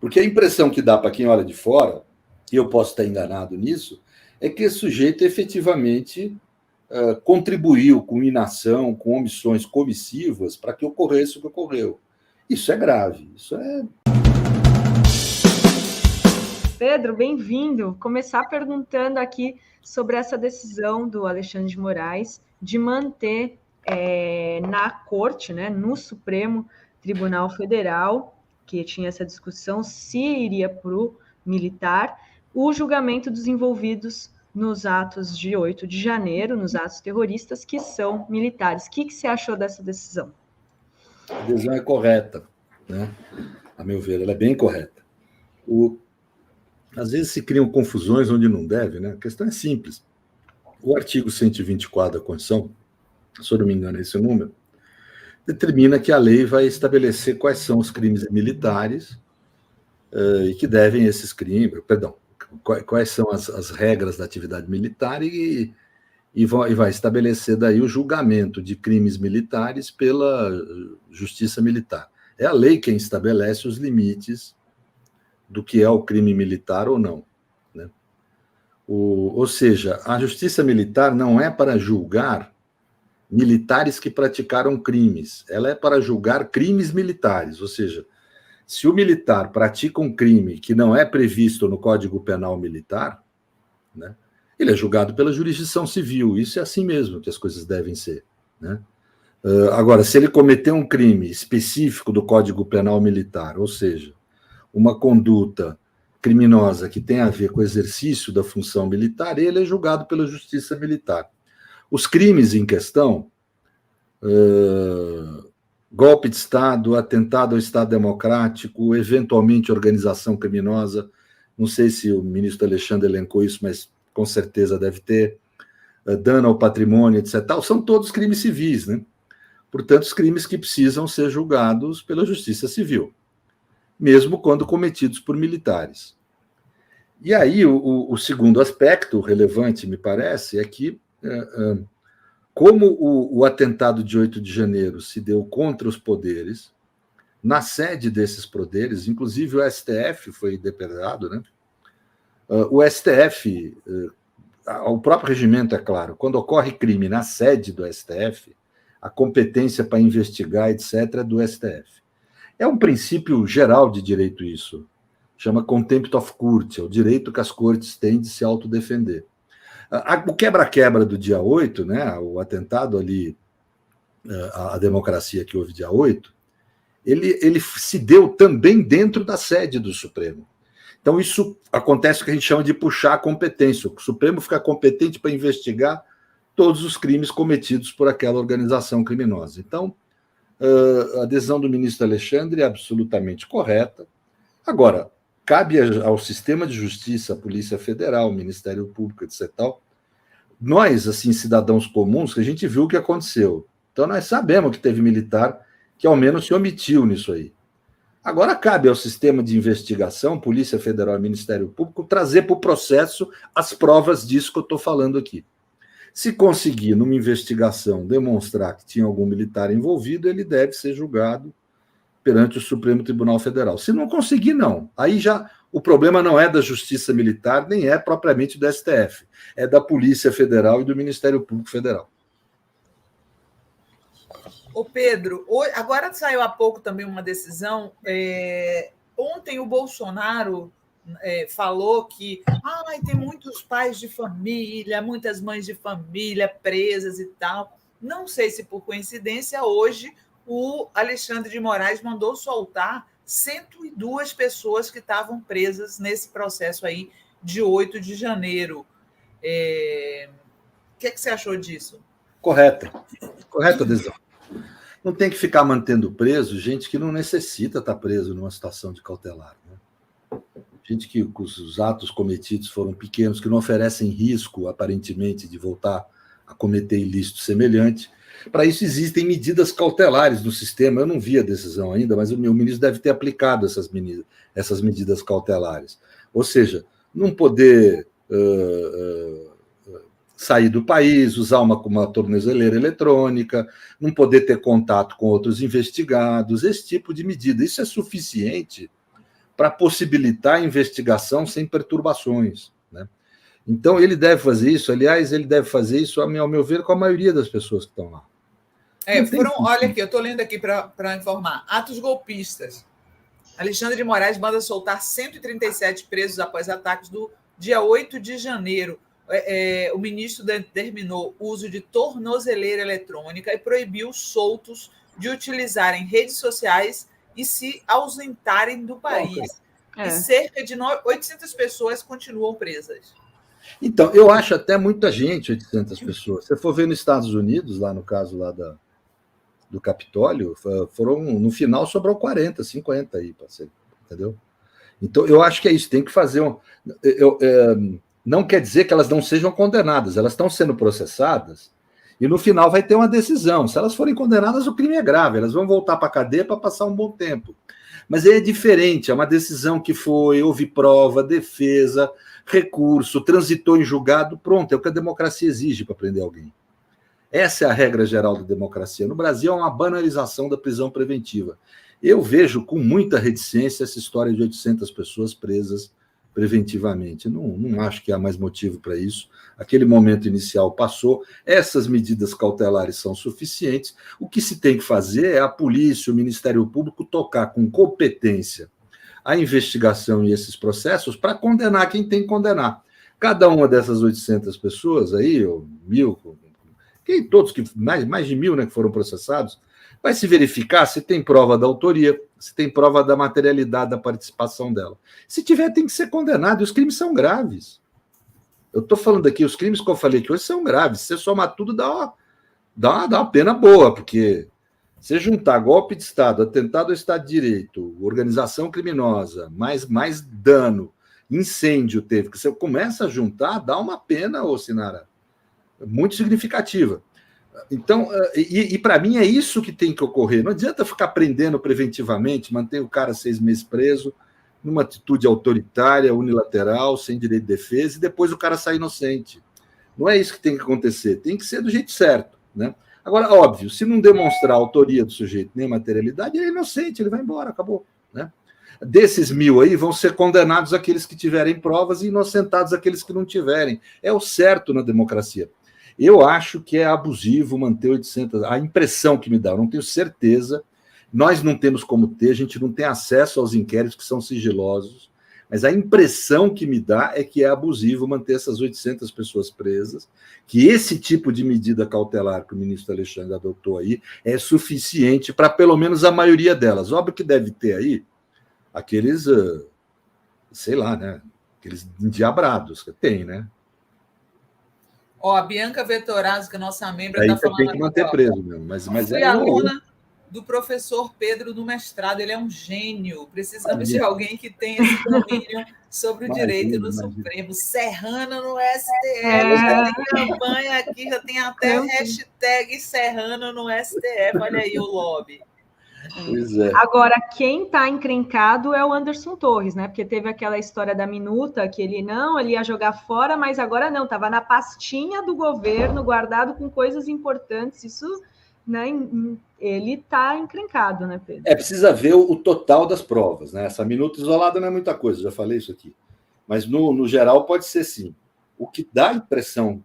Porque a impressão que dá para quem olha de fora, e eu posso estar enganado nisso, é que esse sujeito efetivamente contribuiu com inação, com omissões comissivas para que ocorresse o que ocorreu. Isso é grave, isso é... Pedro, bem-vindo. Começar perguntando aqui sobre essa decisão do Alexandre de Moraes de manter na corte, né, no Supremo Tribunal Federal, que tinha essa discussão se iria para o militar, o julgamento dos envolvidos nos atos de 8 de janeiro, nos atos terroristas, que são militares. O que você achou dessa decisão? A decisão é correta, né? A meu ver, ela é bem correta. Às vezes se criam confusões onde não deve, né? A questão é simples. O artigo 124 da Constituição, se eu não me engano, é esse o número, determina que a lei vai estabelecer quais são os crimes militares e que devem esses crimes, quais são as regras da atividade militar e vai estabelecer daí o julgamento de crimes militares pela justiça militar. É a lei quem estabelece os limites do que é o crime militar ou não, né? Ou seja, a justiça militar não é para julgar militares que praticaram crimes, ela é para julgar crimes militares, ou seja, se o militar pratica um crime que não é previsto no Código Penal Militar, né, ele é julgado pela jurisdição civil, isso é assim mesmo que as coisas devem ser, né? Agora, se ele cometeu um crime específico do Código Penal Militar, ou seja, uma conduta criminosa que tem a ver com o exercício da função militar, ele é julgado pela justiça militar. Os crimes em questão, golpe de Estado, atentado ao Estado Democrático, eventualmente organização criminosa, não sei se o ministro Alexandre elencou isso, mas com certeza deve ter, dano ao patrimônio, etc. São todos crimes civis, né? Portanto, os crimes que precisam ser julgados pela justiça civil, mesmo quando cometidos por militares. E aí, o segundo aspecto relevante, me parece, é que, como o atentado de 8 de janeiro se deu contra os poderes, na sede desses poderes, inclusive o STF foi depredado, né? O STF, o próprio regimento, é claro, quando ocorre crime na sede do STF, a competência para investigar, etc., é do STF. É um princípio geral de direito isso. Chama contempt of court, é o direito que as cortes têm de se autodefender. O quebra-quebra do dia 8, né, o atentado ali, a democracia que houve dia 8, ele se deu também dentro da sede do Supremo. Então, isso acontece o que a gente chama de puxar a competência. O Supremo fica competente para investigar todos os crimes cometidos por aquela organização criminosa. Então, a decisão do ministro Alexandre é absolutamente correta. Agora, cabe ao sistema de justiça, a Polícia Federal, o Ministério Público, etc. Nós, assim, cidadãos comuns, que a gente viu o que aconteceu. Então, nós sabemos que teve militar que, ao menos, se omitiu nisso aí. Agora, cabe ao sistema de investigação, Polícia Federal e Ministério Público, trazer para o processo as provas disso que eu estou falando aqui. Se conseguir, numa investigação, demonstrar que tinha algum militar envolvido, ele deve ser julgado perante o Supremo Tribunal Federal. Se não conseguir, não. Aí já o problema não é da Justiça Militar, nem é propriamente do STF. É da Polícia Federal e do Ministério Público Federal. Ô Pedro, agora saiu há pouco também uma decisão. Ontem o Bolsonaro falou que tem muitos pais de família, muitas mães de família presas e tal. Não sei se por coincidência hoje o Alexandre de Moraes mandou soltar 102 pessoas que estavam presas nesse processo aí de 8 de janeiro. O que você achou disso? Correta a decisão. Não tem que ficar mantendo preso gente que não necessita estar preso numa situação de cautelar, né? Gente que os atos cometidos foram pequenos, que não oferecem risco, aparentemente, de voltar a cometer ilícito semelhante. Para isso existem medidas cautelares no sistema. Eu não vi a decisão ainda, mas o ministro deve ter aplicado essas medidas cautelares. Ou seja, não poder sair do país, usar uma tornozeleira eletrônica, não poder ter contato com outros investigados, esse tipo de medida. Isso é suficiente para possibilitar a investigação sem perturbações, né? Então, ele deve fazer isso, aliás, ele deve fazer isso, ao meu ver, com a maioria das pessoas que estão lá. Olha aqui, eu estou lendo aqui para informar. Atos golpistas. Alexandre de Moraes manda soltar 137 presos após ataques do dia 8 de janeiro. O ministro determinou o uso de tornozeleira eletrônica e proibiu soltos de utilizarem redes sociais e se ausentarem do país. E cerca de 800 pessoas continuam presas. Então, eu acho até muita gente, 800 pessoas. Se você for ver nos Estados Unidos, lá no caso lá do Capitólio, foram, no final sobrou 40, 50 aí, entendeu? Então, eu acho que é isso, tem que fazer não quer dizer que elas não sejam condenadas, elas estão sendo processadas e no final vai ter uma decisão. Se elas forem condenadas, o crime é grave, elas vão voltar para a cadeia para passar um bom tempo. Mas aí é diferente, é uma decisão que houve prova, defesa, recurso, transitou em julgado, pronto, é o que a democracia exige para prender alguém. Essa é a regra geral da democracia. No Brasil, é uma banalização da prisão preventiva. Eu vejo com muita reticência essa história de 800 pessoas presas preventivamente. Não acho que há mais motivo para isso. Aquele momento inicial passou, essas medidas cautelares são suficientes. O que se tem que fazer é a polícia, o Ministério Público tocar com competência a investigação e esses processos para condenar quem tem que condenar. Cada uma dessas 800 pessoas aí, ou 1.000, todos mais de 1.000, né, que foram processados, vai se verificar se tem prova da autoria, se tem prova da materialidade da participação dela. Se tiver, tem que ser condenado, e os crimes são graves. Eu estou falando aqui, os crimes que eu falei que hoje são graves. Se você somar tudo, dá uma pena boa, porque se juntar golpe de Estado, atentado ao Estado de Direito, organização criminosa, mais dano, incêndio teve, que você começa a juntar, dá uma pena, ô Sinara, muito significativa. Então, e para mim é isso que tem que ocorrer. Não adianta ficar prendendo preventivamente, manter o cara 6 meses preso, numa atitude autoritária, unilateral, sem direito de defesa, e depois o cara sai inocente. Não é isso que tem que acontecer. Tem que ser do jeito certo, né? Agora, óbvio, se não demonstrar a autoria do sujeito nem materialidade, ele é inocente, ele vai embora, acabou, né? Desses 1.000 aí, vão ser condenados aqueles que tiverem provas e inocentados aqueles que não tiverem. É o certo na democracia. Eu acho que é abusivo manter 800. A impressão que me dá, eu não tenho certeza, nós não temos como ter, a gente não tem acesso aos inquéritos que são sigilosos, mas a impressão que me dá é que é abusivo manter essas 800 pessoas presas, que esse tipo de medida cautelar que o ministro Alexandre adotou aí é suficiente para pelo menos a maioria delas. Óbvio que deve ter aí aqueles, sei lá, né, aqueles endiabrados que tem, né? A Bianca Vettorazzo, que é nossa membro, está falando. Tem que manter preso mesmo. Mas fui aluna do professor Pedro no mestrado, ele é um gênio. Precisamos de alguém que tenha esse domínio sobre o direito no Supremo. Serrana no STF. Já tem campanha aqui, já tem até hashtag Serrana no STF. Olha aí o lobby. Pois é. Agora, quem está encrencado é o Anderson Torres, né? Porque teve aquela história da minuta que ele ia jogar fora, mas agora não, estava na pastinha do governo, guardado com coisas importantes. Isso, né? Ele está encrencado, né, Pedro? Precisa ver o total das provas, né? Essa minuta isolada não é muita coisa, já falei isso aqui. Mas no geral pode ser sim. O que dá a impressão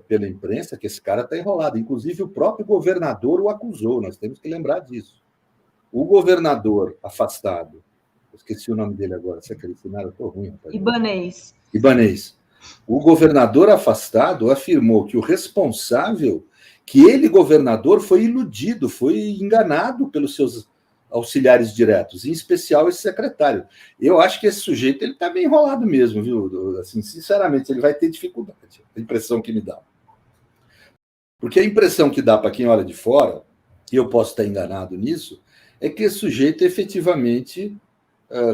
pela imprensa é que esse cara está enrolado. Inclusive, o próprio governador o acusou, nós temos que lembrar disso. O governador afastado, esqueci o nome dele agora, se eu estou ruim. Rapaz. Ibanez. O governador afastado afirmou que o responsável, que ele, governador, foi iludido, foi enganado pelos seus auxiliares diretos, em especial esse secretário. Eu acho que esse sujeito ele está bem enrolado mesmo, viu? Assim, sinceramente, ele vai ter dificuldade, a impressão que me dá. Porque a impressão que dá para quem olha de fora, e eu posso estar enganado nisso, é que esse sujeito efetivamente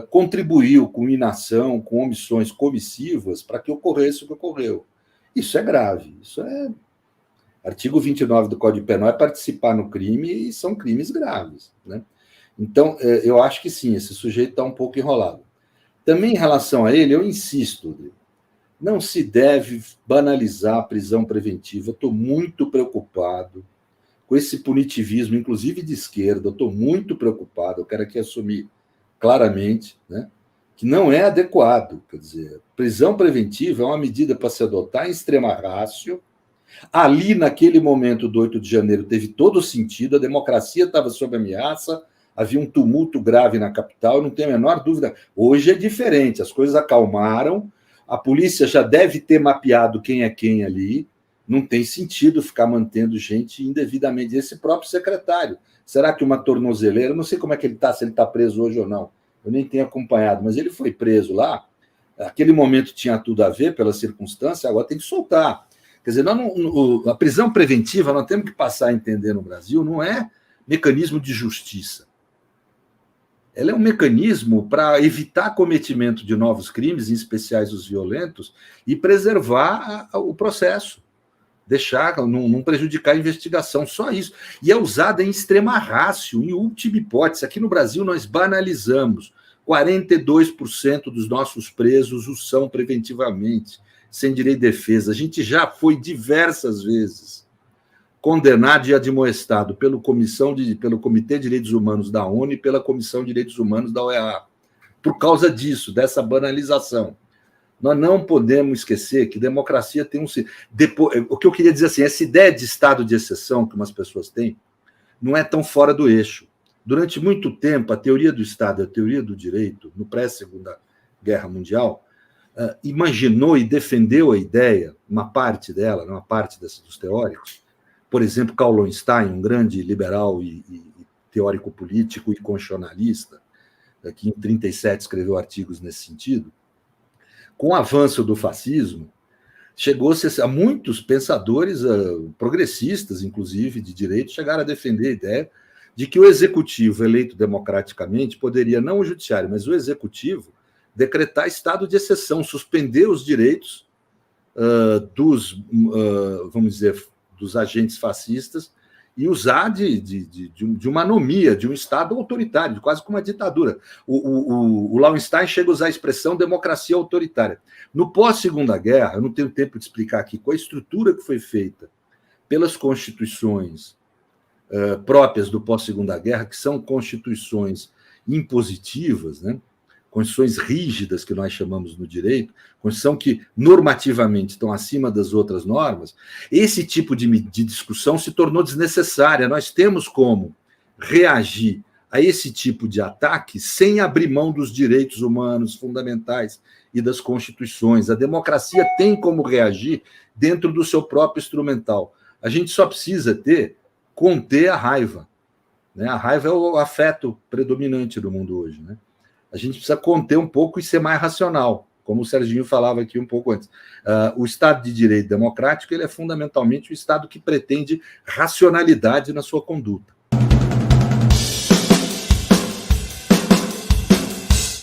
contribuiu com inação, com omissões comissivas para que ocorresse o que ocorreu. Isso é grave, isso é... Artigo 29 do Código Penal é participar no crime e são crimes graves, né? Então, eu acho que sim, esse sujeito está um pouco enrolado. Também em relação a ele, eu insisto, não se deve banalizar a prisão preventiva. Eu estou muito preocupado com esse punitivismo, inclusive de esquerda, eu estou muito preocupado, eu quero aqui assumir claramente, né? que não é adequado. Quer dizer, prisão preventiva é uma medida para se adotar em extrema ratio. Ali, naquele momento do 8 de janeiro, teve todo o sentido, a democracia estava sob ameaça, havia um tumulto grave na capital, não tenho a menor dúvida. Hoje é diferente, as coisas acalmaram, a polícia já deve ter mapeado quem é quem ali, não tem sentido ficar mantendo gente indevidamente. Esse próprio secretário, será que uma tornozeleira, não sei como é que ele está, se ele está preso hoje ou não, eu nem tenho acompanhado, mas ele foi preso lá, aquele momento tinha tudo a ver pela circunstância, agora tem que soltar. Quer dizer, a prisão preventiva, nós temos que passar a entender no Brasil, não é mecanismo de justiça. Ela é um mecanismo para evitar cometimento de novos crimes, em especiais os violentos, e preservar o processo, deixar, não prejudicar a investigação, só isso. E é usada em extrema ratio, em última hipótese. Aqui no Brasil nós banalizamos, 42% dos nossos presos o são preventivamente, sem direito de defesa. A gente já foi diversas vezes condenado e admoestado pelo Comitê de Direitos Humanos da ONU e pela Comissão de Direitos Humanos da OEA, por causa disso, dessa banalização. Nós não podemos esquecer que democracia tem um... o que eu queria dizer assim, essa ideia de estado de exceção que umas pessoas têm não é tão fora do eixo. Durante muito tempo, a teoria do Estado, a teoria do direito, no pré-Segunda Guerra Mundial, imaginou e defendeu a ideia, uma parte dela, uma parte dos teóricos, por exemplo, Karl Lowenstein, um grande liberal e teórico político e constitucionalista, que em 1937 escreveu artigos nesse sentido. Com o avanço do fascismo, chegou-se a muitos pensadores progressistas, inclusive de direito, chegaram a defender a ideia de que o executivo eleito democraticamente poderia, não o judiciário, mas o executivo, decretar estado de exceção, suspender os direitos vamos dizer, dos agentes fascistas e usar de uma anomia, de um Estado autoritário, quase como uma ditadura. O Lowenstein chega a usar a expressão democracia autoritária. No pós-Segunda Guerra, eu não tenho tempo de explicar aqui qual a estrutura que foi feita pelas constituições próprias do pós-Segunda Guerra, que são constituições impositivas, né? Constituições rígidas, que nós chamamos no direito, Constituição que normativamente estão acima das outras normas. Esse tipo de discussão se tornou desnecessária. Nós temos como reagir a esse tipo de ataque sem abrir mão dos direitos humanos fundamentais e das constituições. A democracia tem como reagir dentro do seu próprio instrumental. A gente só precisa conter a raiva, né? A raiva é o afeto predominante do mundo hoje, né? A gente precisa conter um pouco e ser mais racional, como o Serginho falava aqui um pouco antes. O Estado de Direito Democrático ele é fundamentalmente o Estado que pretende racionalidade na sua conduta.